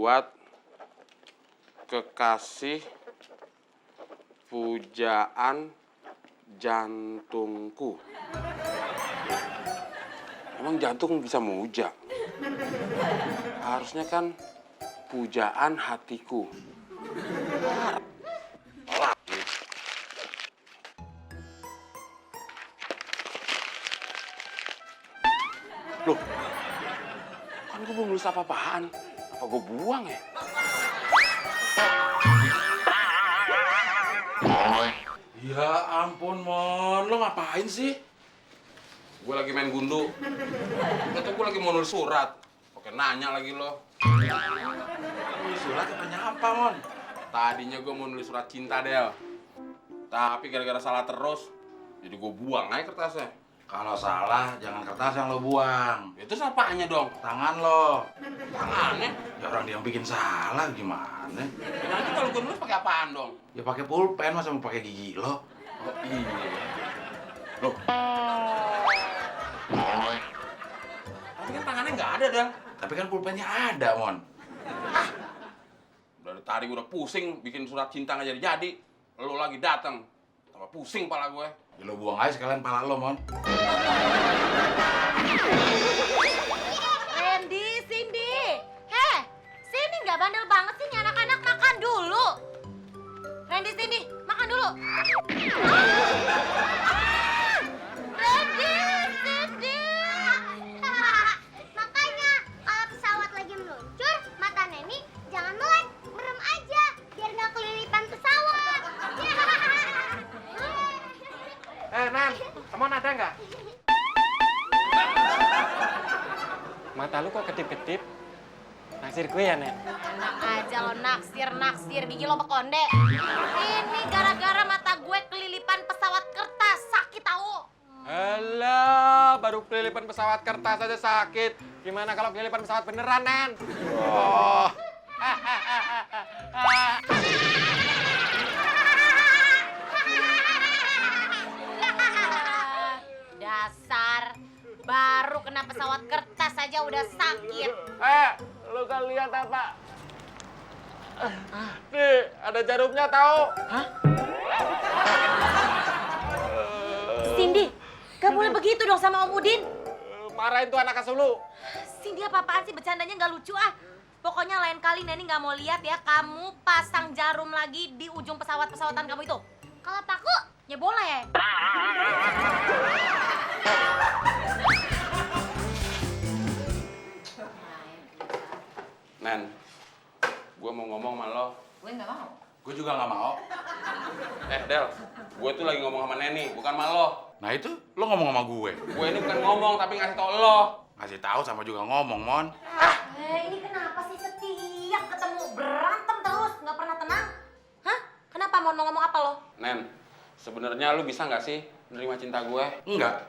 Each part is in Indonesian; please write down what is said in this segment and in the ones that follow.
buat kekasih pujaan jantungku. Emang jantung bisa muja? Harusnya kan pujaan hatiku. Loh, kan gue belum nulis apa-apaan. Apa gue buang ya? Ya ampun, Mon. Lo ngapain sih? Gue lagi main gundu. Kata gue lagi mau nulis surat. Oke, nanya lagi lo. Surat tanya apa, Mon? Tadinya gue mau nulis surat cinta, Del. Tapi gara-gara salah terus, jadi gue buang aja kertasnya. Kalau salah, jangan kertas yang lo buang. Itu apanya dong? Tangan lo. Tangannya? Ya orang dia yang bikin salah gimana? Nanti kalau gue nulis pakai apaan dong? Ya pakai pulpen, masa mau pakai gigi lo? Oh iya. Loh. Tapi kan tangannya nggak ada, Del. Tapi kan pulpennya ada, Mon. Dari tadi gue udah pusing bikin surat cinta nggak jadi-jadi. Lo lagi datang. Tambah pusing pala gue. Ya lo buang aja sekalian pala lo, Mon. Randy, Cindy. Heh, sini nggak bandel banget sih nih anak-anak, makan dulu. Randy, Cindy, makan dulu. Randy, Cindy. Makanya kalau pesawat lagi meluncur, mata Neni jangan melek, merem aja biar nggak kelilipan pesawat. Nan, teman ada nggak? Mata lu kok kedip-kedip? Naksir gue ya, Nek? Enak aja lo naksir, gigi lo bekonde. Ini gara-gara mata gue kelilipan pesawat kertas, sakit tahu. Alah, baru kelilipan pesawat kertas aja sakit. Gimana kalau kelilipan pesawat beneran, Nen? Oh. Dasar, baru kena pesawat kertas aja udah sakit. Lu kan lihat apa? Nih, ada jarumnya tahu? Hah? Cindy, gak boleh begitu dong sama Om Udin. Marahin tuh anak Kasulu. Cindy apa-apaan sih, bercandanya nggak lucu ah. Pokoknya lain kali Neni nggak mau lihat ya kamu pasang jarum lagi di ujung pesawat-pesawatan kamu itu. Kalau paku, ya boleh. Nen, gue mau ngomong sama lo. Gue nggak mau. Gue juga nggak mau. Del, gue tuh lagi ngomong sama Neni, bukan sama lo. Nah itu, lo ngomong sama gue. Gue ini bukan ngomong, tapi ngasih tau lo. Ngasih tahu sama juga ngomong, Mon. Ini kenapa sih setiap ketemu berantem terus, nggak pernah tenang? Hah? Kenapa mau ngomong apa lo? Nen, sebenarnya lu bisa nggak sih nerima cinta gue? Enggak.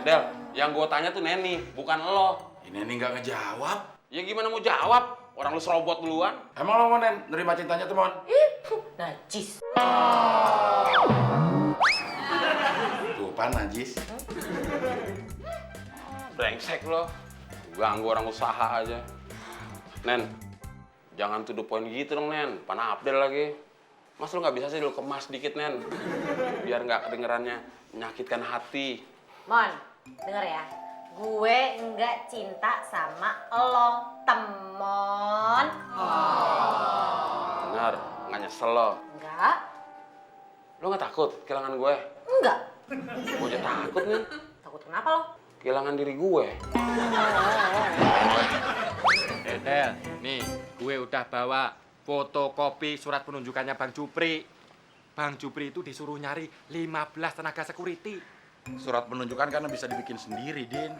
Del, yang gue tanya tuh Neni, bukan lo. Ini nggak ngejawab. Ya gimana mau jawab? Orang lu serobot duluan. Emang lo mau nerima cintanya tuh, Mon? Najis. Tuh, pan najis. Brengsek lo. Ganggu orang usaha aja. Nen, jangan to the point gitu dong, Nen. Pana Abdel lagi. Mas lu nggak bisa sih lu kemas dikit, Nen. Biar nggak kedengerannya menyakitkan hati. Mon, denger ya. Gue nggak cinta sama lo, temon. Benar, nggak nyesel lo. Enggak. Lo nggak takut kehilangan gue? Enggak. Gue aja takut nih. Takut kenapa lo? Kehilangan diri gue. Del, nih gue udah bawa fotokopi surat penunjukannya Bang Jupri. Bang Jupri itu disuruh nyari 15 tenaga security. Surat penunjukan kan bisa dibikin sendiri, Din.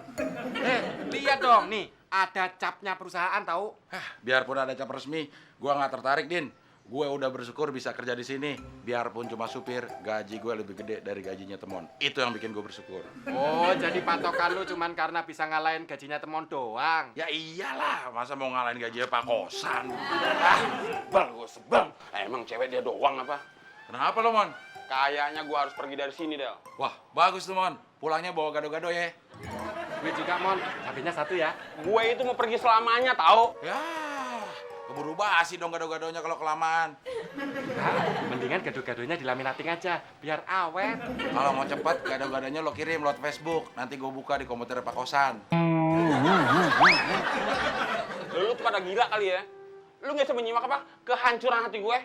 Lihat dong, nih ada capnya perusahaan tahu? Biarpun ada cap resmi, gua nggak tertarik, Din. Gue udah bersyukur bisa kerja di sini. Biarpun cuma supir, gaji gue lebih gede dari gajinya Temon. Itu yang bikin gue bersyukur. Oh, jadi patokan lu cuman karena bisa ngalahin gajinya Temon doang? Ya iyalah, masa mau ngalahin gajinya Pak Kosan? Sebel gue, sebel. Emang cewek dia doang apa? Kenapa lo, Mon? Kayaknya gue harus pergi dari sini, Del. Wah, bagus tuh, Mon. Pulangnya bawa gado-gado ya. Gue juga, Mon. Cabenya 1 ya. Gue itu mau pergi selamanya, tahu? Ya, keburu basi dong gado-gadonya kalau kelamaan. Nah, mendingan gado-gadonya dilaminating aja, biar awet. Kalau mau cepet, gado-gadonya lo kirim lewat Facebook. Nanti gue buka di komputer Pak Kosan. Lu tuh pada gila kali ya? Lu nggak bisa menyimak apa? Kehancuran hati gue?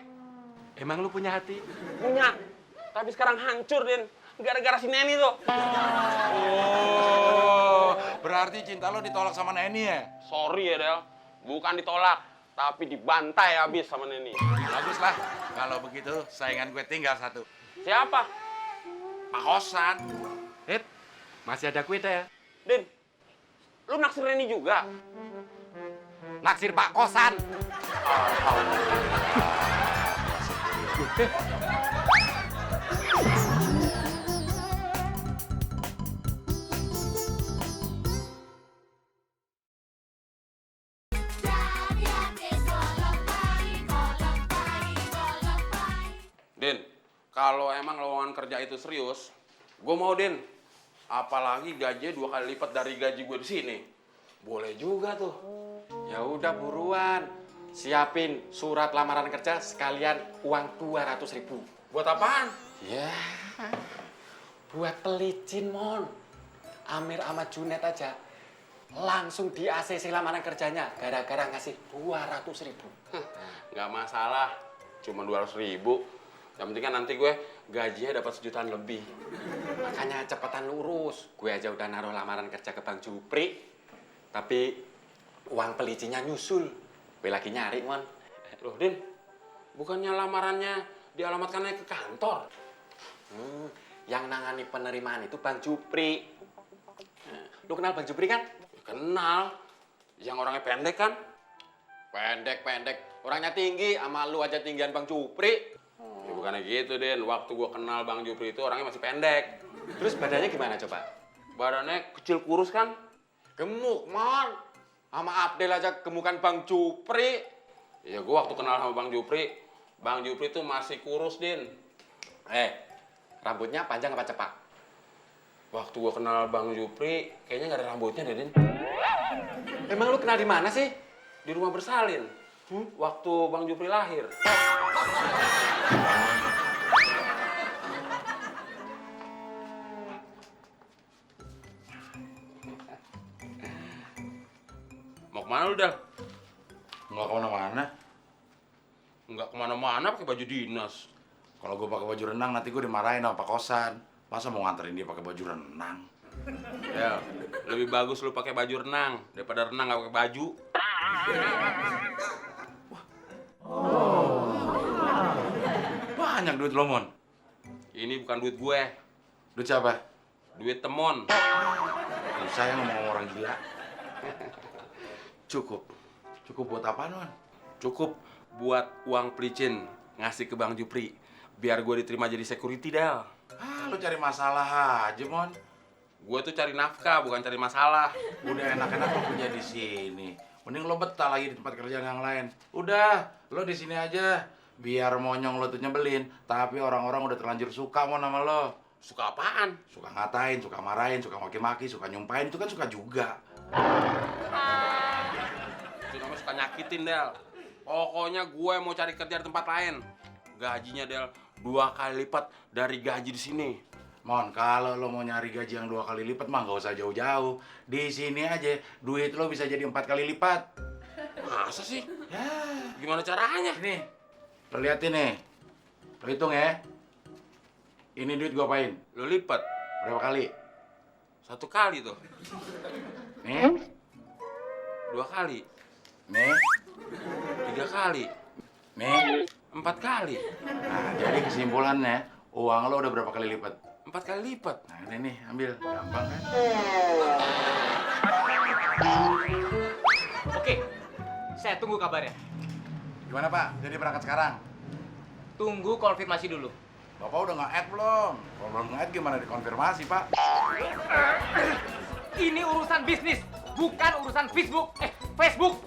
Emang lu punya hati? Punya. Tapi sekarang hancur, Din. Gara-gara si Neni tuh. Oh, berarti cinta lo ditolak sama Neni ya? Sorry ya, Del. Bukan ditolak, tapi dibantai habis sama Neni. Bagus lah. Kalau begitu, saingan gue tinggal 1. Siapa? Pak Kosan. Masih ada kue ya? Din, lu naksir Neni juga? Naksir Pak Kosan. Din, kalau emang lowongan kerja itu serius, gue mau, Din. Apalagi gajinya 2 kali lipat dari gaji gue di sini. Boleh juga tuh. Ya udah buruan. Siapin surat lamaran kerja sekalian uang 200.000. Buat apaan? Ya, buat pelicin, Mon. Amir sama Junet aja langsung di ACC lamaran kerjanya gara-gara ngasih 200.000. Nggak masalah, cuma 200.000. Yang penting kan nanti gue gajinya dapat 1 jutaan lebih. Makanya cepetan lurus. Gue aja udah naruh lamaran kerja ke Bang Jupri. Tapi uang pelicinnya nyusul. Gue lagi nyari, Mon. Loh, Din, bukannya lamarannya dialamatkannya ke kantor? Yang nangani penerimaan itu Bang Jupri. Lu kenal Bang Jupri kan? Kenal. Yang orangnya pendek kan? Pendek. Orangnya tinggi, sama lu aja tinggian Bang Jupri. Ya bukannya gitu, Din. Waktu gue kenal Bang Jupri itu orangnya masih pendek. Terus badannya gimana coba? Badannya kecil kurus kan? Gemuk, Mon. Sama Abdel aja gemukan Bang Jupri. Ya gue waktu kenal sama Bang Jupri tuh masih kurus, Din. Rambutnya panjang apa cepak? Waktu gue kenal Bang Jupri, kayaknya nggak ada rambutnya deh, Din. Emang lu kenal di mana sih? Di rumah bersalin. Waktu Bang Jupri lahir. Mau kemana lu, Dal? Nggak kemana-mana. Nggak kemana-mana pakai baju dinas. Kalau gue pakai baju renang, nanti gue dimarahin sama Pak Kosan. Masa mau nganterin dia pakai baju renang? Ya, lebih bagus lu pakai baju renang daripada renang nggak pakai baju. Banyak duit lo, Mon. Ini bukan duit gue, Duit siapa? duit temon. Saya ngomong sama orang gila. Cukup, Cukup buat apaan, Mon? cukup buat uang pelicin ngasih ke Bang Jupri biar gue diterima jadi security, Del. Ah, lo cari masalah aja, Mon. Gue tuh cari nafkah, bukan cari masalah. Udah enak-enak lo punya di sini. Mending lo betah lagi di tempat kerjaan yang lain. Udah, lo di sini aja. Biar monyong lo tuh nyebelin, tapi orang-orang udah terlanjur suka mau sama lo. Suka apaan? Suka ngatain, suka marahin, suka maki-maki, suka nyumpahin, itu kan suka juga. Itu namanya suka nyakitin, Del. Pokoknya gue mau cari kerja di tempat lain. Gajinya, Del, 2 kali lipat dari gaji di sini. Mon, kalau lo mau nyari gaji yang 2 kali lipat mah nggak usah jauh-jauh. Di sini aja, duit lo bisa jadi 4 kali lipat. Masa sih? Ya, Gimana caranya? ini. Lo liatin nih. Lo hitung ya. Ini duit gua apain? Lo lipat Berapa kali? 1 kali tuh, Nih, 2 kali, nih, 3 kali, nih. 4 kali. Nah, jadi kesimpulannya, uang lo udah berapa kali lipat? 4 kali lipat. Nah, ini nih, ambil. Gampang kan? Oke, saya tunggu kabarnya. Gimana, Pak? Jadi berangkat sekarang? Tunggu konfirmasi dulu. Bapak udah nge-add belum? Kalau belum nge-add gimana dikonfirmasi, Pak? Ini urusan bisnis, bukan urusan Facebook. Facebook.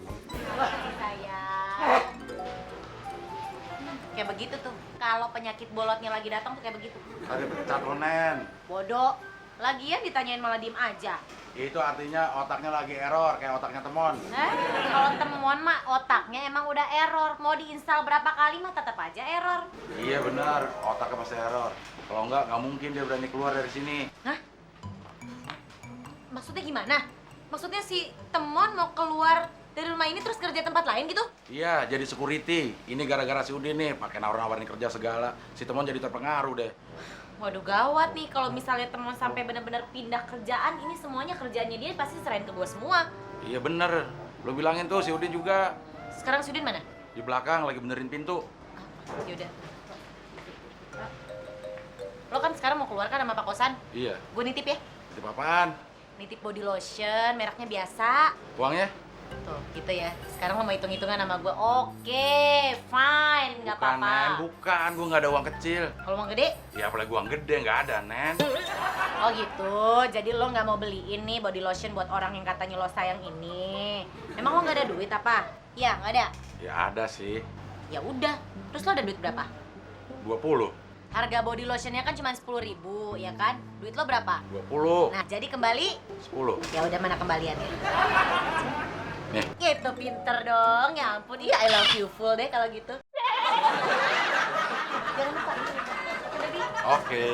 Sayang. Kayak begitu tuh. Kalau penyakit bolotnya lagi datang tuh kayak begitu. Tadi pecat lo, Nen. Bodoh. Lagian ditanyain malah diem aja. Itu artinya otaknya lagi error, kayak otaknya Temon. Kalau temuan mah otaknya emang udah error. Mau diinstal berapa kali mah tetap aja error. Iya benar, otaknya pasti error. Kalau nggak mungkin dia berani keluar dari sini. Hah? Maksudnya gimana? Maksudnya si Temon mau keluar dari rumah ini terus kerja tempat lain gitu? Iya, jadi security. Ini gara-gara si Udin nih, pakai nawar-nawarin kerja segala. Si Temon jadi terpengaruh deh. Waduh gawat nih kalau misalnya Temon sampai benar-benar pindah kerjaan, ini semuanya kerjaannya dia pasti serahin ke gue semua. Iya bener, lo bilangin tuh si Udin juga. Sekarang Sudin mana? Di belakang lagi benerin pintu. Yaudah. Lo kan sekarang mau keluar kan sama Pak Kosan? Iya, Gue nitip ya. titip apaan? Nitip body lotion, mereknya biasa. Uangnya? Tuh, gitu ya. Sekarang lo mau hitung-hitungan sama gue. Oke, fine, nggak Bukan, Nen, apa-apa. bukan. Gue nggak ada uang kecil. Kalau mau gede? Ya apalagi uang gede, nggak ada, Nen. Oh gitu. Jadi lo nggak mau beliin nih body lotion buat orang yang katanya lo sayang ini. Emang lo nggak ada duit apa? Iya, nggak ada. Ya ada sih, Ya udah. Terus lo ada duit berapa? 20. Harga body lotionnya kan cuma 10.000, ya kan? Duit lo berapa? 20. Nah, jadi kembali. 10. Ya udah, mana kembaliannya? Nih, Gitu pinter dong. Ya ampun. Iya, I love you full deh kalau gitu. Jangan lupa. Udah di. oke.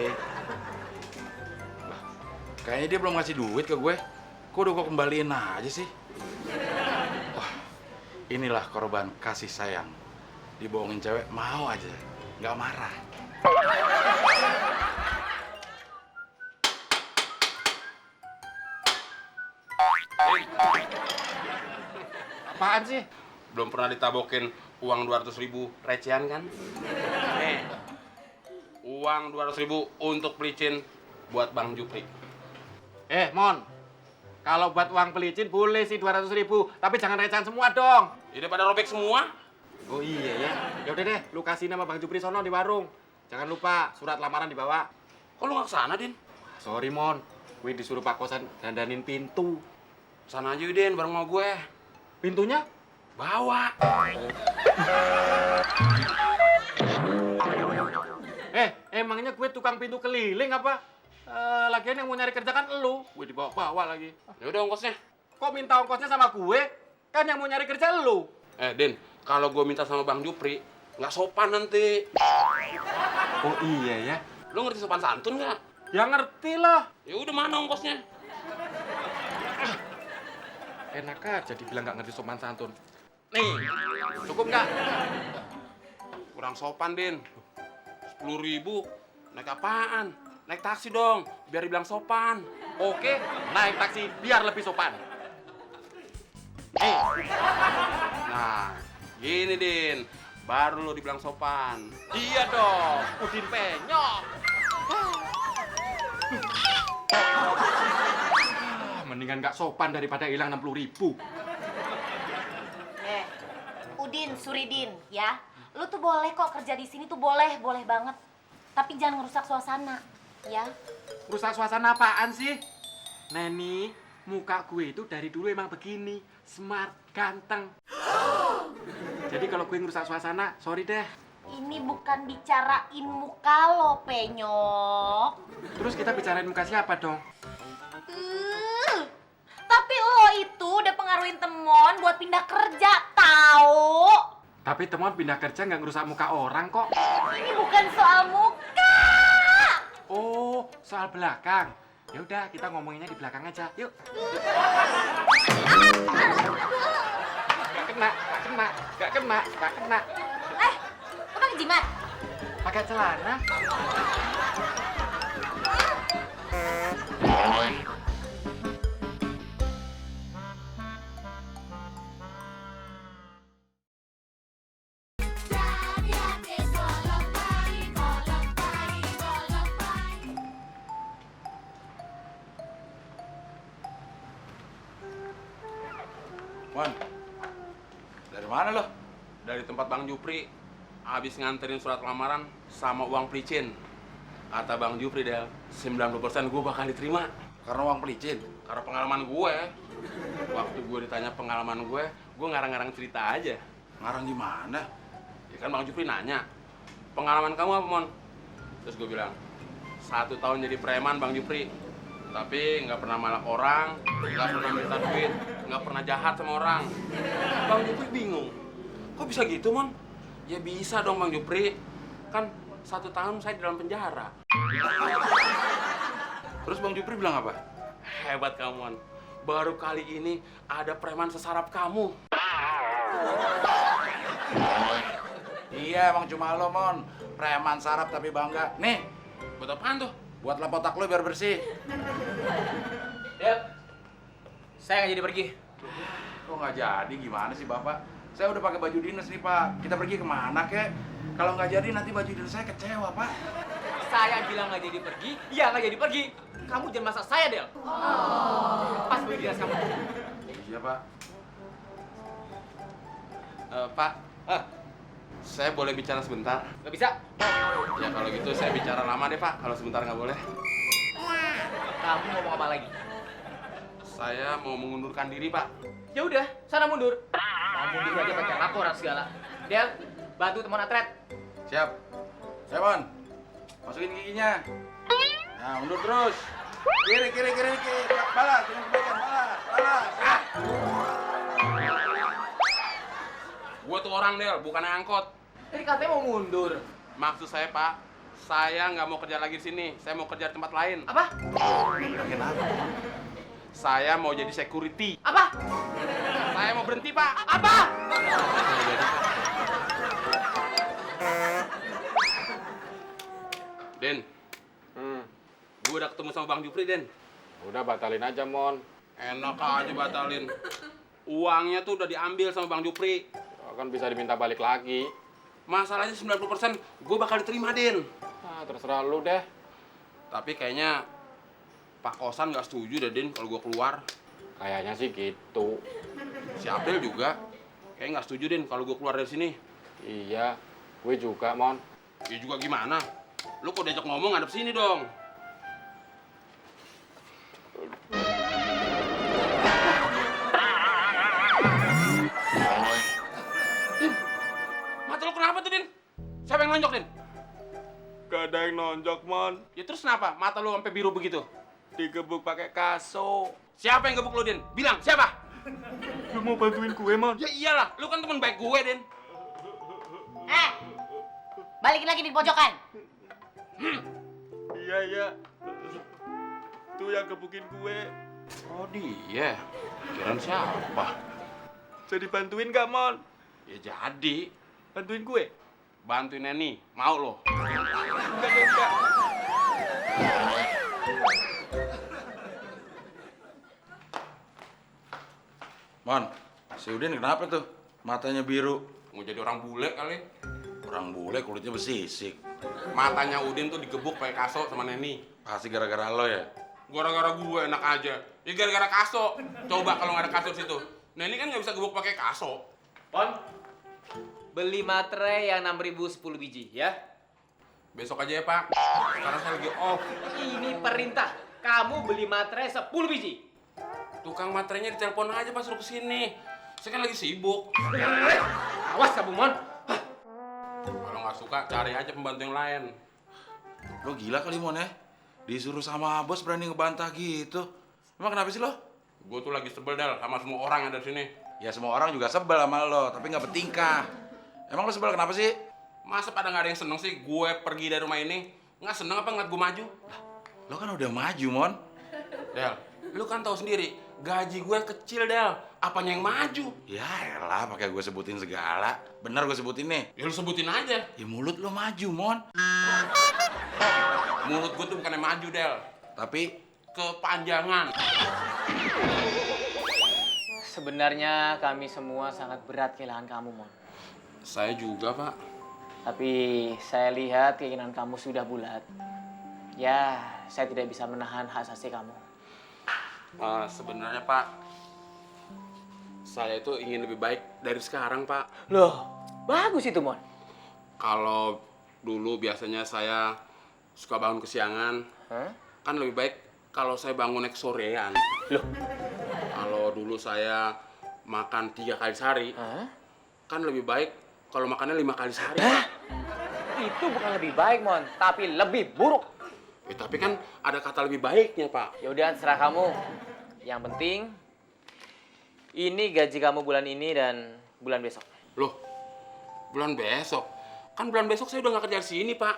Lah, kayaknya dia belum ngasih duit ke gue. Kok udah gue kembaliin aja sih? Wah, inilah korban kasih sayang. Dibohongin cewek, mau aja. Nggak marah. Apaan sih? Belum pernah ditabokin uang 200.000 recehan kan? Nih, uang 200.000 untuk pelicin buat Bang Jupri. Mon, kalau buat uang pelicin boleh sih 200.000, tapi jangan recehan semua dong. Ini pada robek semua. Oh iya ya. Ya udah deh, lu kasih nama Bang Jupri sono di warung. Jangan lupa surat lamaran dibawa. Kok lu nggak kesana, Din? Sorry Mon, gue disuruh Pak Kosan dandanin pintu. Sana aja, Din, bareng sama gue. Pintunya? Bawa. Emangnya gue tukang pintu keliling apa? Lagian yang mau nyari kerja kan elu. Gue dibawa-bawa lagi. Ya udah ongkosnya. Kok minta ongkosnya sama gue? Kan yang mau nyari kerja elu. Din, kalau gue minta sama Bang Jupri, nggak sopan nanti. Oh iya ya. Lu ngerti sopan santun nggak? Ya ngerti lah. Ya udah, mana ongkosnya? Enak aja dibilang nggak ngerti sopan santun. Nih, cukup nggak? Kurang sopan, Din. 10.000 naik apaan? Naik taksi dong, biar dibilang sopan. Oke, naik taksi biar lebih sopan. Nah, gini, Din. Baru lo dibilang sopan. Iya dong, Udin penyok. Mendingan nggak sopan daripada hilang 60.000. Udin, Suridin, ya. Lu tuh boleh kok kerja di sini tuh boleh banget. Tapi jangan ngerusak suasana, ya. Rusak suasana apaan sih? Neni, muka gue itu dari dulu emang begini. Smart, ganteng. Jadi kalau gue ngerusak suasana, sorry deh. Ini bukan bicarain muka lo, penyok. Terus kita bicarain muka siapa dong? Tapi lo itu udah pengaruhin Temon buat pindah kerja, tahu? Tapi teman pindah kerja nggak ngerusak muka orang kok. Ini bukan soal muka. Oh, soal belakang. Ya udah, kita ngomonginnya di belakang aja. Yuk. Gak kena. Lo pakai jimat? Pakai celana. Mon, dari mana lo? Dari tempat Bang Jupri, habis nganterin surat lamaran sama uang pelicin. Kata Bang Jupri, Del, 90% gue bakal diterima. Karena uang pelicin. Karena pengalaman gue. Waktu gue ditanya pengalaman gue ngarang-ngarang cerita aja. Ngarang gimana? Ya kan Bang Jupri nanya, pengalaman kamu apa, Mon? Terus gue bilang, 1 tahun jadi preman, Bang Jupri. Tapi nggak pernah malak orang, nggak pernah minta duit, nggak pernah jahat sama orang. Bang Jupri bingung, kok bisa gitu, Mon? Ya bisa dong, Bang Jupri. Kan 1 tahun saya di dalam penjara. Terus Bang Jupri bilang apa? Hebat kamu, Mon. Baru kali ini ada preman sesarap kamu. Iya, emang cuma lo, Mon. Preman sarap tapi bangga. Nih, Buat apaan tuh? buat lap otak lo biar bersih. Del, saya nggak jadi pergi. Kok nggak jadi? Gimana sih, Bapak? Saya udah pakai baju dinas nih, Pak. Kita pergi kemana, kek? Kalau nggak jadi, nanti baju dinas saya kecewa, Pak. Saya bilang nggak jadi pergi, ya nggak jadi pergi. Kamu jangan masak saya, Del. Pas beli dinas kamu. Iya, Pak. Pak, saya boleh bicara sebentar? Nggak bisa. Ya kalau gitu saya bicara lama deh, Pak. Kalau sebentar nggak boleh. Kamu ngomong apa lagi? Saya mau mengundurkan diri, Pak. Ya udah, sana mundur. Mau mundur aja pakai laporan segala. Del, bantu teman atret. Siap. Siap, Mon. Masukin giginya. Nah, mundur terus. Kiri. Balas, dengan kebaikan, balas. Gua tuh orang, Del, bukan angkot. Tadi katanya mau mundur. Maksud saya, Pak, saya nggak mau kerja lagi di sini. Saya mau kerja di tempat lain. Apa? Kenapa? Saya mau jadi security. Apa? Saya mau berhenti, Pak. Apa? Den, gue udah ketemu sama Bang Jupri, Den. Udah batalin aja, Mon. Enak aja batalin. Uangnya tuh udah diambil sama Bang Jupri. Kan bisa diminta balik lagi. Masalahnya 90% gue bakal diterima, Den. Ah, terserah lu deh. Tapi kayaknya Pak Kosan nggak setuju deh, Den, kalau gue keluar. Kayaknya sih gitu. Si April juga kayak nggak setuju, Den, kalau gue keluar dari sini. Iya, gue juga, Mon. Ya juga gimana? Lu kok diajak ngomong ngadep sini dong. Din, mata lu kenapa tuh, Din? Siapa yang nonjok, Din? Gak ada yang nonjok, Mon. Ya terus kenapa? Mata lu sampai biru begitu? Digebuk pakai kaso. Siapa yang gebuk lu, Din? Bilang, siapa? Lu mau bantuin gue, Mon? Ya iyalah, lu kan teman baik gue, Din. Balikin lagi di pojokan. Iya. Tuh yang gebukin gue. Oh dia, kirain siapa? Jadi bantuin gak, Mon? Ya jadi, Bantuin gue? bantuin Neni, mau lo? Enggak. Mon, si Udin kenapa tuh? Matanya biru. Mau jadi orang bule kali? Orang bule kulitnya bersisik. Matanya Udin tuh digebuk pakai kaso sama Neni. Pasti gara-gara lo ya? Gara-gara gue enak aja. Ya gara-gara kaso. Coba kalau nggak ada kaso di situ. Neni kan nggak bisa gebuk pakai kaso. Pon, beli materai yang 6.000 10 biji ya. Besok aja ya, Pak. Sekarang saya lagi off. Ini perintah. Kamu beli materai 10 biji. Tukang materainya ditelepon aja pas suruh kesini. Saya kan lagi sibuk. Awas kamu, Mon. Kalau nggak suka, cari aja pembantu yang lain. Lo gila kali, Mon ya? Disuruh sama bos berani ngebantah gitu. Emang kenapa sih lo? Gue tuh lagi sebel, Del, sama semua orang yang ada di sini. Ya semua orang juga sebel sama lo, tapi nggak bertingkah. Emang lo sebel kenapa sih? Masa pada nggak ada yang seneng sih gue pergi dari rumah ini? Nggak seneng apa ngeliat gue maju? Lo kan udah maju, Mon. Del, lu kan tahu sendiri, gaji gue kecil, Del. Apanya yang maju? Ya elah, pakai gue sebutin segala. Bener gue sebutin nih. Ya lu sebutin aja. Ya mulut lo maju, Mon. Mulut gue tuh bukannya maju, Del. Tapi Kepanjangan. Sebenarnya kami semua sangat berat kehilangan kamu, Mon. Saya juga, Pak. Tapi saya lihat keinginan kamu sudah bulat. Ya, saya tidak bisa menahan hak asasi kamu. Sebenarnya, Pak, saya itu ingin lebih baik dari sekarang, Pak. Loh, bagus itu, Mon. Kalau dulu biasanya saya suka bangun kesiangan, Hah? kan lebih baik kalau saya bangun naik sorean. Loh, Kalau dulu saya makan 3 kali sehari, hah? kan lebih baik kalau makannya 5 kali sehari, Hah? Pak. Itu bukan lebih baik, Mon, tapi lebih buruk. Tapi kan ada kata lebih baiknya, Pak. Ya udah terserah kamu. Yang penting ini gaji kamu bulan ini dan bulan besok. Loh, bulan besok? Kan bulan besok saya udah nggak kerja di sini, Pak.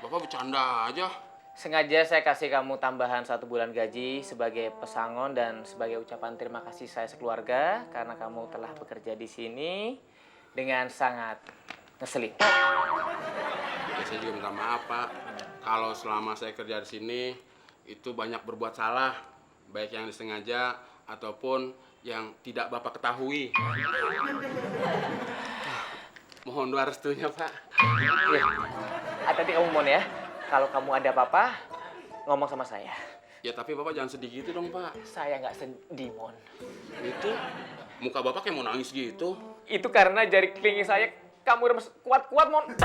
Bapak bercanda aja. Sengaja saya kasih kamu tambahan 1 bulan gaji sebagai pesangon dan sebagai ucapan terima kasih saya sekeluarga karena kamu telah bekerja di sini dengan sangat ngeselin. Ya, saya juga minta maaf, Pak. Kalau selama saya kerja di sini itu banyak berbuat salah, baik yang disengaja ataupun yang tidak Bapak ketahui. Mohon doa restunya, Pak. Iya. Hati-hati kamu Mon ya. Kalau kamu ada apa-apa, ngomong sama saya. Ya tapi Bapak jangan sedih gitu dong, Pak. Saya nggak sedih, Mon. Itu muka Bapak kayak mau nangis gitu. Itu karena jari kelingking saya kamu remes kuat-kuat, Mon.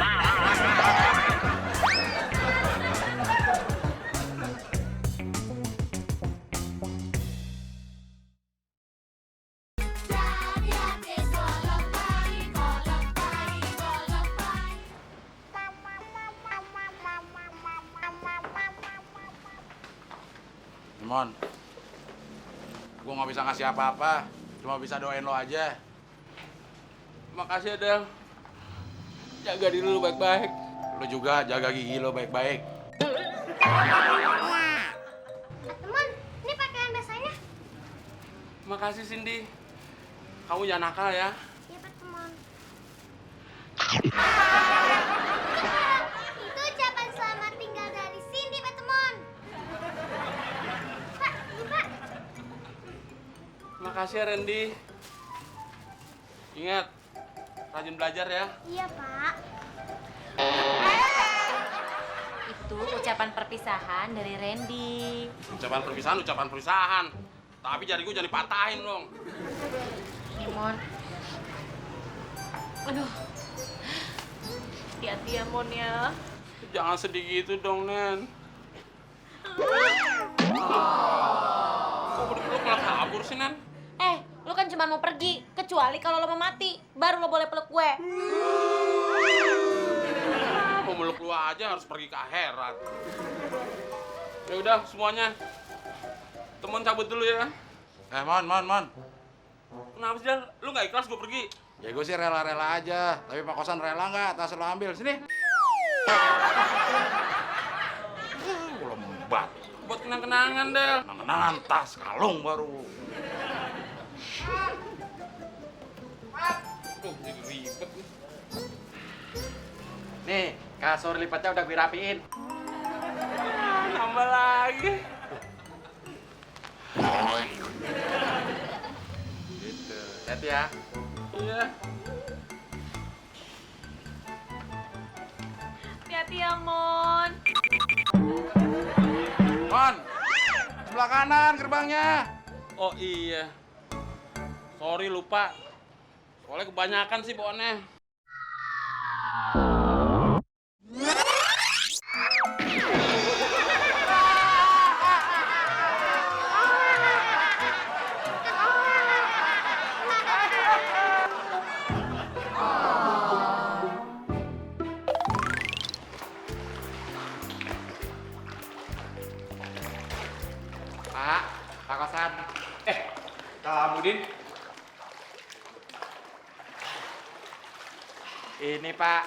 Mon, gue nggak bisa ngasih apa-apa, cuma bisa doain lo aja. Makasih, Del. Jaga diri lu baik-baik. Lo juga jaga gigi lo baik-baik. Teman, ini pakaian basahnya. Makasih, Cindy. Kamu jangan nakal ya. Iya, Pak Teman. Itu ucapan selamat tinggal dari Cindy, Pak Teman. Pak, ini Pak. Makasih ya, Randy. Ingat, rajin belajar ya. Iya, Pak. Itu ucapan perpisahan dari Randy. Ucapan perpisahan. Tapi jari gue jangan dipatahin dong. Mon. Aduh. Hati-hati ya, Mon ya. Jangan sedih gitu dong, Nen. Kok udah peluk malah kabur sih, Nen? Lu kan cuma mau pergi, kecuali kalau lo mau mati, baru lo boleh peluk gue. Mau meluk lu aja harus pergi ke akhirat. Ya udah semuanya. Temen cabut dulu ya. Mon. Kenapa sih, Del? Lu nggak ikhlas gue pergi? Ya gue sih rela-rela aja, tapi Pak Kosan rela nggak? Tas lo ambil, sini. Lembat. Buat kenang-kenangan, Del. Kenangan tas, kalung baru. Jadi ribet nih. Nih, kasur lipatnya udah gue rapiin. Nambah lagi. Gitu. Hati ya. Iya. Hati-hati ya, Mon. Mon, sebelah kanan gerbangnya. Oh iya. Sorry lupa. Soalnya kebanyakan sih bawaannya. Pak Kosan. Kamu, Din. Ini Pak,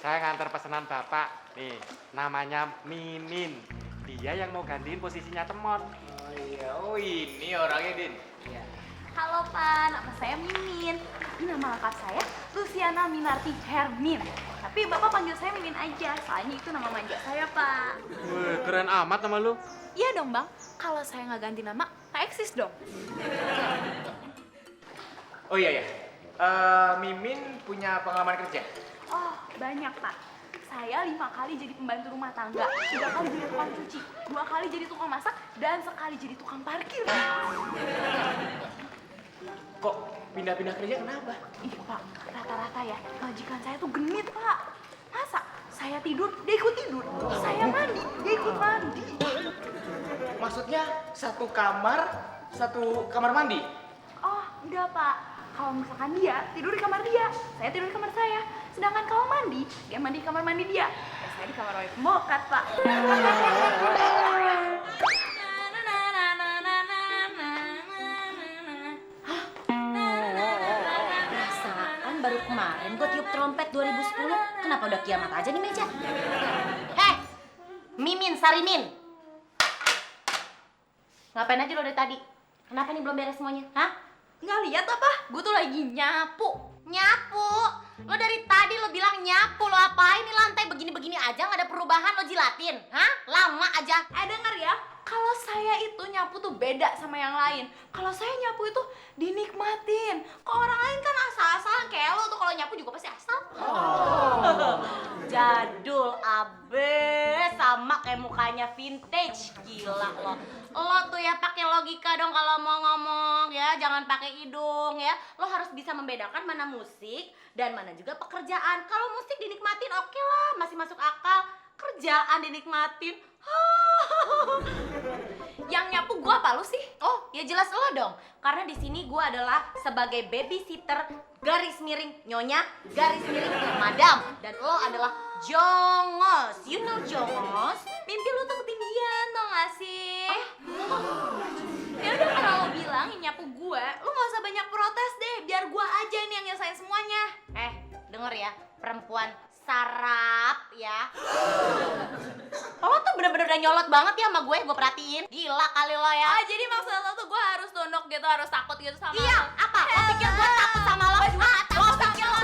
saya ngantar pesanan Bapak. Nih, namanya Mimin. Dia yang mau gantiin posisinya Temon. Oh ini orangnya, Din. Halo Pak, nama saya Mimin. Ini nama lengkap saya Luciana Minarti Hermin. Tapi Bapak panggil saya Mimin aja, soalnya itu nama manja saya Pak. Wih, keren amat nama lu. Iya dong Bang, kalau saya nggak ganti nama, nggak eksis dong. Oh iya. Mimin punya pengalaman kerja. Oh, banyak Pak. Saya 5 kali jadi pembantu rumah tangga, 3 kali jadi tukang cuci, 2 kali jadi tukang masak, dan sekali jadi tukang parkir. Kok pindah-pindah kerja kenapa? Ih Pak, rata-rata ya, majikan saya tuh genit Pak. Masa saya tidur, dia ikut tidur. Saya mandi, dia ikut mandi. Maksudnya satu kamar mandi? Oh, enggak Pak. Kalau misalkan dia tidur di kamar dia, saya tidur di kamar saya. Sedangkan kalau mandi, dia mandi di kamar mandi dia. Saya di kamar mandi pembokat, Pak. Perasaan baru kemarin gue tiup trompet 2010. Kenapa udah kiamat aja nih meja? Heh, Mimin, Sarimin. Ngapain aja lo dari tadi? Kenapa nih belum beres semuanya? Hah? Nggak lihat apa? Gue tuh lagi nyapu. Nyapu? Lo dari tadi lo bilang nyapu, lo apain nih lantai begini-begini aja nggak ada perubahan lo jilatin? Hah? Lama aja. Denger ya, kalau saya itu nyapu tuh beda sama yang lain. Kalau saya nyapu itu dinikmatin. Kalau orang lain kan asal-asalan kayak lo tuh kalau nyapu juga pasti asal. Jadul abe, sama kayak mukanya vintage. Gila lo. Lo tuh ya pakai logika dong kalau mau ngomong ya, jangan pakai hidung ya. Lo harus bisa membedakan mana musik dan mana juga pekerjaan. Kalau musik dinikmatin oke lah, masih masuk akal. Kerjaan dinikmatin. Yang nyapu gua apa lu sih? Oh, ya jelas lo dong. Karena di sini gue adalah sebagai babysitter garis miring nyonya, garis miring madam. Dan lo adalah jongos. You know jongos? Mimpi lu tuh ketinggian, tau gak sih? Ya udah kalau lo bilang yang nyapu gue, lu gak usah banyak protes deh. Biar gua aja nih yang nyelesain semuanya. Denger ya, perempuan sarap ya. Lo tuh bener-bener udah nyolot banget ya sama gue perhatiin. Gila kali lo ya. Ah, jadi maksud lo tuh gue harus tunduk gitu, harus takut gitu sama Iya, apa? Lo pikir gue takut sama lo? Lo pikir lo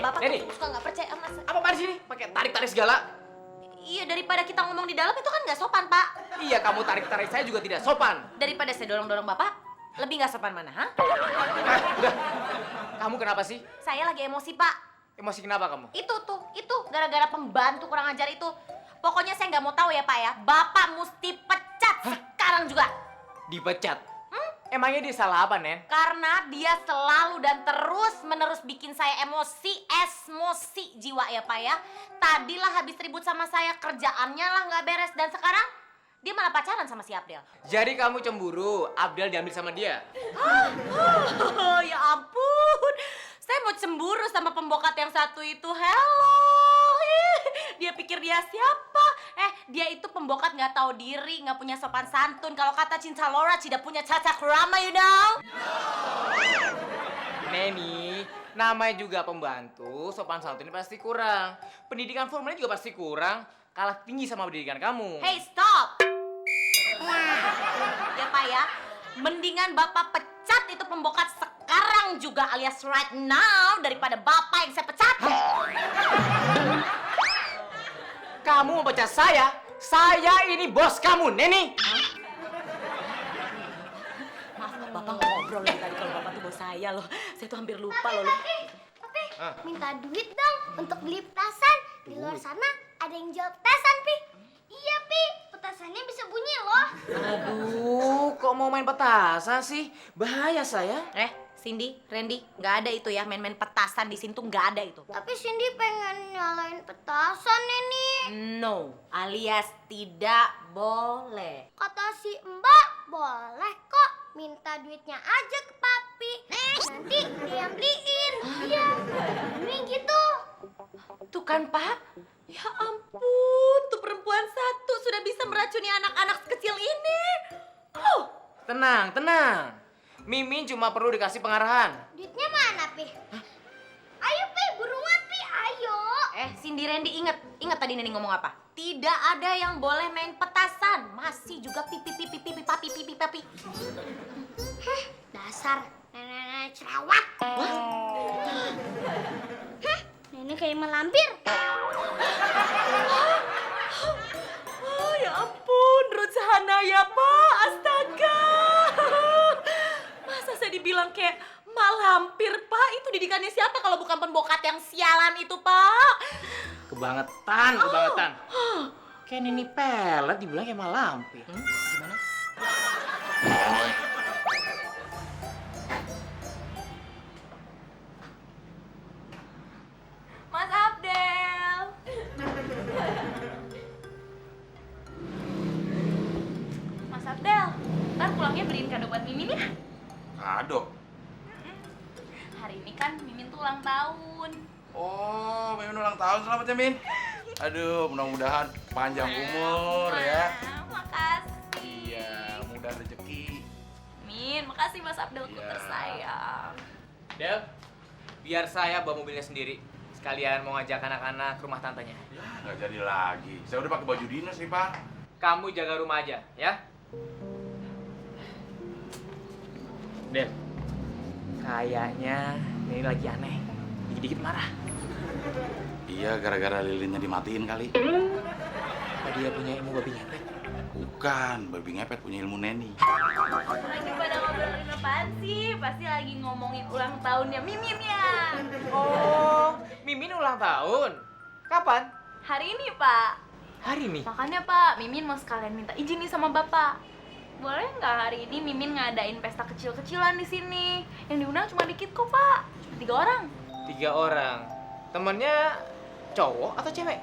Bapak Neni. tuh suka nggak percaya sama Apa-apaan sih ini? Pakai tarik-tarik segala. Iya, daripada kita ngomong di dalam itu kan nggak sopan, Pak. Iya, kamu tarik-tarik saya juga tidak sopan. Daripada saya dorong-dorong Bapak, lebih nggak sopan mana, ha? Udah. Kamu kenapa sih? Saya lagi emosi, Pak. Emosi kenapa kamu? Itu gara-gara pembantu kurang ajar itu. Pokoknya saya nggak mau tahu ya, Pak ya. Bapak mesti pecat sekarang juga. Dipecat? Emangnya dia salah apa, Nen? Karena dia selalu dan terus-menerus bikin saya esmosi jiwa ya, Pak ya. Tadilah habis ribut sama saya, kerjaannya lah nggak beres. Dan sekarang dia malah pacaran sama si Abdel. Jadi kamu cemburu, Abdel diambil sama dia? Ya ampun, saya mau cemburu sama pembokat yang satu itu. Hello, dia pikir dia siapa? Dia itu pembokat nggak tahu diri, nggak punya sopan santun. Kalau kata Cinta Laura, tidak punya tata krama, you know? Neni, namanya juga pembantu, sopan santunnya pasti kurang. Pendidikan formalnya juga pasti kurang. Kalah tinggi sama pendidikan kamu. Hey, stop! Ya, Pak ya, mendingan Bapak pecat itu pembokat sekarang juga alias right now daripada Bapak yang saya pecat. Kamu mau pecat saya? Saya ini bos kamu, Neni. Maaf, Bapak nggak ngobrol dari tadi kalau Bapak tuh bos saya loh. Saya tuh hampir lupa loh. Papi, minta duit dong untuk beli petasan. Di luar sana ada yang jual petasan, Pi. Iya, Pi. Petasannya bisa bunyi loh. Aduh, kok mau main petasan sih? Bahaya saya. Cindy, Randy, nggak ada itu ya main-main petasan di sini tuh nggak ada itu. Tapi Cindy pengen nyalain petasan Neni. No, alias tidak boleh. Kata si Mbak, boleh kok. Minta duitnya aja ke Papi. Nanti dia yang beliin. Iya, ini gitu. Tuh kan, Pak? Ya ampun, tuh perempuan satu sudah bisa meracuni anak-anak sekecil ini. Tenang, tenang. Mimin cuma perlu dikasih pengarahan. Duitnya mana, Pi? Ayo, Pi, buruan, Pi, ayo. Cindy, Randy, ingat tadi Neni ngomong apa? Tidak ada yang boleh main petasan. Masih juga pipi. Dasar nenek-nenek cerewet. Nenek kayak malampir. Oh ya ampun, Ruth Hanaya, Pak. Astaga. Masa saya dibilang kayak malampir, Pak? Itu didikannya siapa kalau bukan pembokat yang sialan itu, Pak? Kebangetan, kebangetan. Kayak ini pelet dibilang kayak malampir. Gimana? Mas Abdel. Mas Abdel, ntar pulangnya beliin kado buat Mimin ya. Kado. Hari ini kan Mimin tuh ulang tahun. Oh, Mimin ulang tahun, selamat ya, Min. Aduh, mudah-mudahan panjang umur ya. Makasih. Iya, mudah rezeki. Min, makasih Mas Abdelku Iya. tersayang. Del, biar saya bawa mobilnya sendiri. Sekalian mau ngajak anak-anak ke rumah tantenya. Ya, nggak jadi lagi. Saya udah pakai baju dinas nih, Pak. Kamu jaga rumah aja, ya. Del, kayaknya ini lagi aneh. Dikit-dikit marah. Iya, gara-gara lilinnya dimatiin kali. Apa dia punya ilmu babi ngepet? Bukan, babi ngepet punya ilmu neni. Lagi pada ngobrolin apaan sih? Pasti lagi ngomongin ulang tahunnya Mimin ya. Oh, Mimin ulang tahun. Kapan? Hari ini, Pak. Hari ini. Makanya, Pak, Mimin mau sekalian minta izin nih sama Bapak. Boleh nggak hari ini Mimin ngadain pesta kecil-kecilan di sini? Yang diundang cuma dikit kok, Pak. Cuma 3 orang. 3 orang. Temennya cowok atau cewek?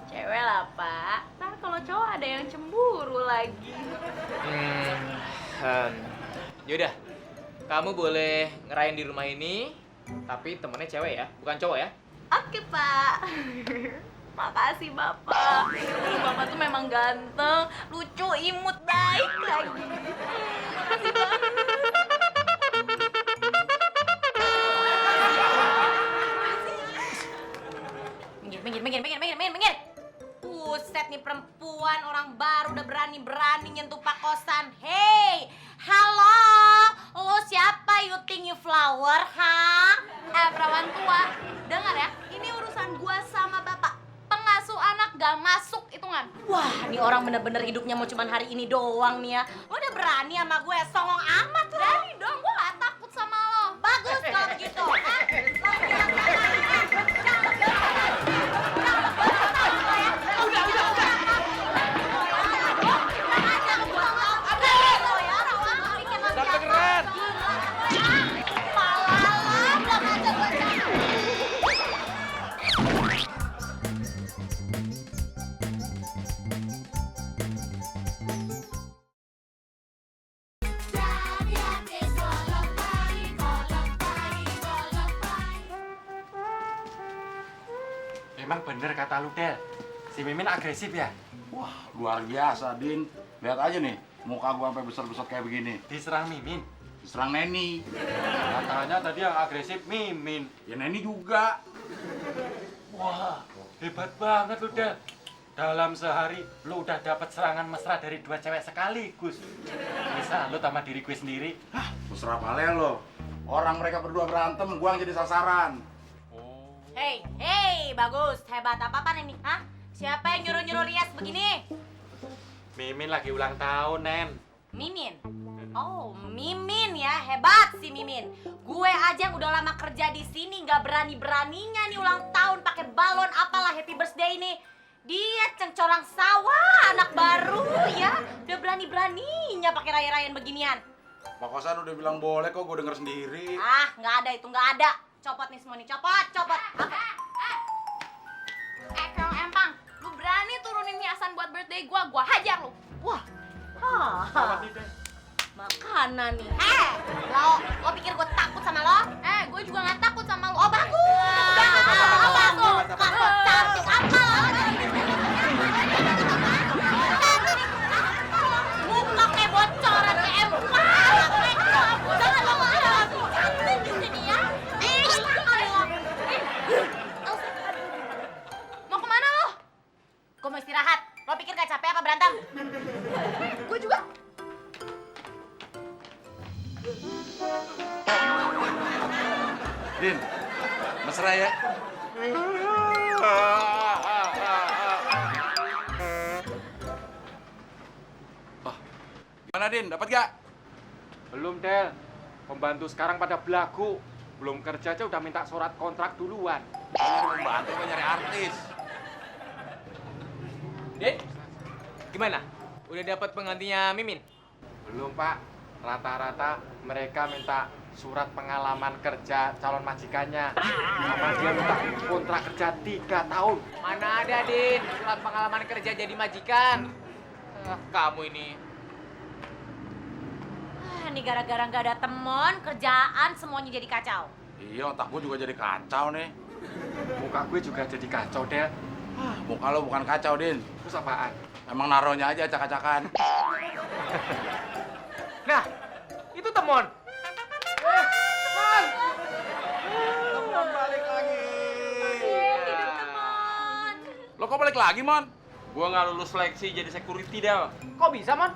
Cewek lah, Pak. Ntar kalau cowok ada yang cemburu lagi. Yaudah, kamu boleh ngerayain di rumah ini, tapi temennya cewek ya, bukan cowok ya. Oke, Pak. Makasih, Bapak. Bapak tuh memang ganteng, lucu, imut, baik lagi. Makasih banget. Minggir. Buset nih perempuan, orang baru udah berani-berani nyentuh Pak kosan. Hey, halo, lo siapa you think you flower, ha? Perawan tua, dengar ya, ini urusan gua sama Bapak. Pengasuh anak gak masuk hitungan. Wah, nih orang bener-bener hidupnya mau cuman hari ini doang nih ya. Lo udah berani sama gue, songong amat lo. Berani dong, gua gak takut sama lo. Bagus kalau begitu, ha? Lo bilang Emang bener kata lu, Del. Si Mimin agresif ya? Wah, luar biasa, Din. Lihat aja nih, muka gua sampai besar-besar kayak begini. Diserang Mimin. Diserang Neni. Katanya tadi yang agresif Mimin. Ya Neni juga. Wah, hebat banget lu, Del. Dalam sehari lu udah dapat serangan mesra dari 2 cewek sekaligus. Bisa lu sama diri gue sendiri. Hah, mesra pale lo. Orang mereka berdua berantem, gua yang jadi sasaran. Hey, bagus, hebat apa-apaan ini, ha? Siapa yang nyuruh-nyuruh rias begini? Mimin lagi ulang tahun, Nen. Mimin. Oh, Mimin ya, hebat si Mimin. Gue aja yang udah lama kerja di sini nggak berani-beraninya nih ulang tahun pakai balon apalah happy birthday ini. Dia cengcorang sawah, anak baru ya. Udah berani-beraninya pakai raya-rayaan beginian. Pak Kosan udah bilang boleh kok, gua denger sendiri. Ah, nggak ada itu, nggak ada. Copot nih semua nih, copot. Apa? Kang Empang, lu berani turunin hiasan buat birthday gua hajar lu. Wah, makanan nih. Lo pikir gue takut sama lo? Gue juga gak takut sama lu. Oh bagus. Apa tuh? Kakak cantik apa lo? Muka kayak bocoran kayak empang. Jangan lo ngeliat. Cantik di sini ya. Mau kemana lo? Gue mau istirahat. Lo pikir gak capek apa berantem? Gue juga. Din, mesra ya? Oh, gimana Din, dapat gak? Belum, Del. Pembantu sekarang pada belagu. Belum kerja aja udah minta surat kontrak duluan. Nyari pembantu apa nyari artis? Din, Gimana? Udah dapat penggantinya Mimin? Belum, Pak. Rata-rata mereka minta surat pengalaman kerja calon majikannya. Sama dia minta kontrak kerja 3 tahun. Mana ada, Din, surat pengalaman kerja jadi majikan. Kamu ini. Ini gara-gara nggak ada temen, kerjaan semuanya jadi kacau. Iya, otak gue juga jadi kacau nih. Muka gue juga jadi kacau, Del. Muka lo bukan kacau, Din. Terus apaan? Emang naronya aja acak-acakan. Nah, itu Temon. Temon balik lagi. Hidup temen. Lo kok balik lagi, Mon? Gua nggak lulus seleksi jadi security, Del. Kok bisa, Mon?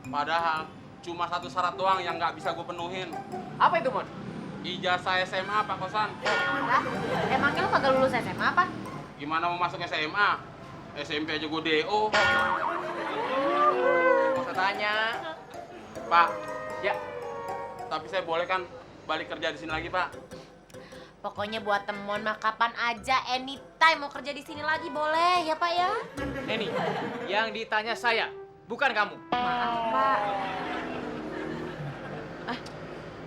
Padahal cuma satu syarat doang yang nggak bisa gue penuhin. Apa itu, Mon? Ijazah SMA, Pak Kosan. Lah, emangnya lu kagak lulus SMA apa? Gimana mau masuk SMA? SMP aja gue DO. Nggak usah tanya. Pak, Ya, tapi saya boleh kan balik kerja di sini lagi, Pak? Pokoknya buat temon mah kapan aja, anytime mau kerja di sini lagi boleh ya Pak ya? Neni, yang ditanya saya, bukan kamu. Maaf Pak.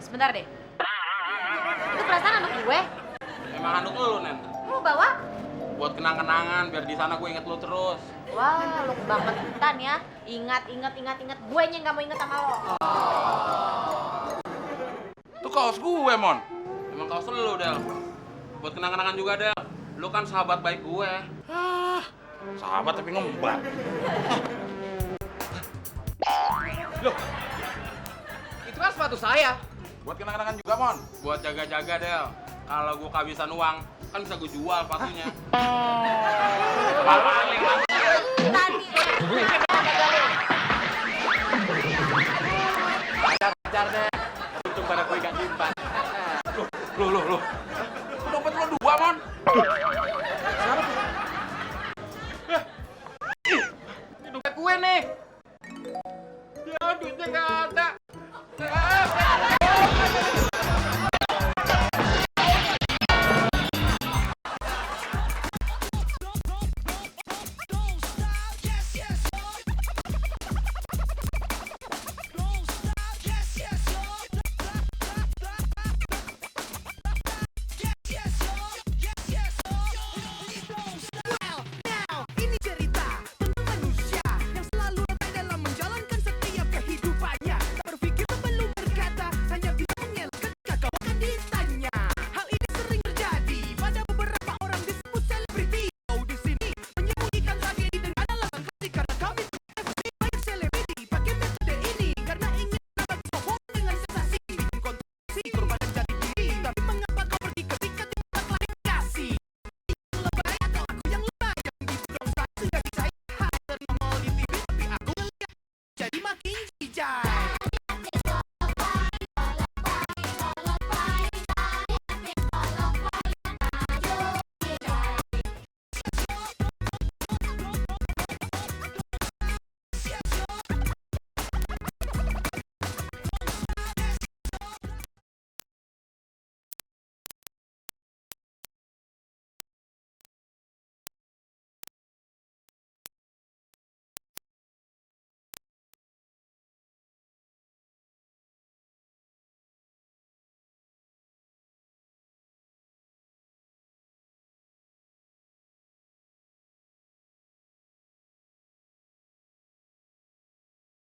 Sebentar deh. Itu perasaan anak gue. Emang anduk lu, Nen? Lu bawa? Buat kenang-kenangan, biar di sana gue inget lu terus. Wah, lu kebangetan ya. Ingat. Gue yang nggak mau inget sama lo. Itu kaos gue, Mon. Emang kau selalu, Del. Buat kenang-kenangan juga, Del. Lu kan sahabat baik gue. Sahabat tapi ngembat. Loh, itu kan sepatu saya. Buat kenang-kenangan juga, Mon. Buat jaga-jaga, Del. Kalau gue kehabisan uang, kan bisa gue jual sepatunya. Tadi. Ajar deh. Untung pada gue gak nyimpan. Loh. Dompet lo 2, Mon. Ini dompet gue nih. Ya, duitnya nggak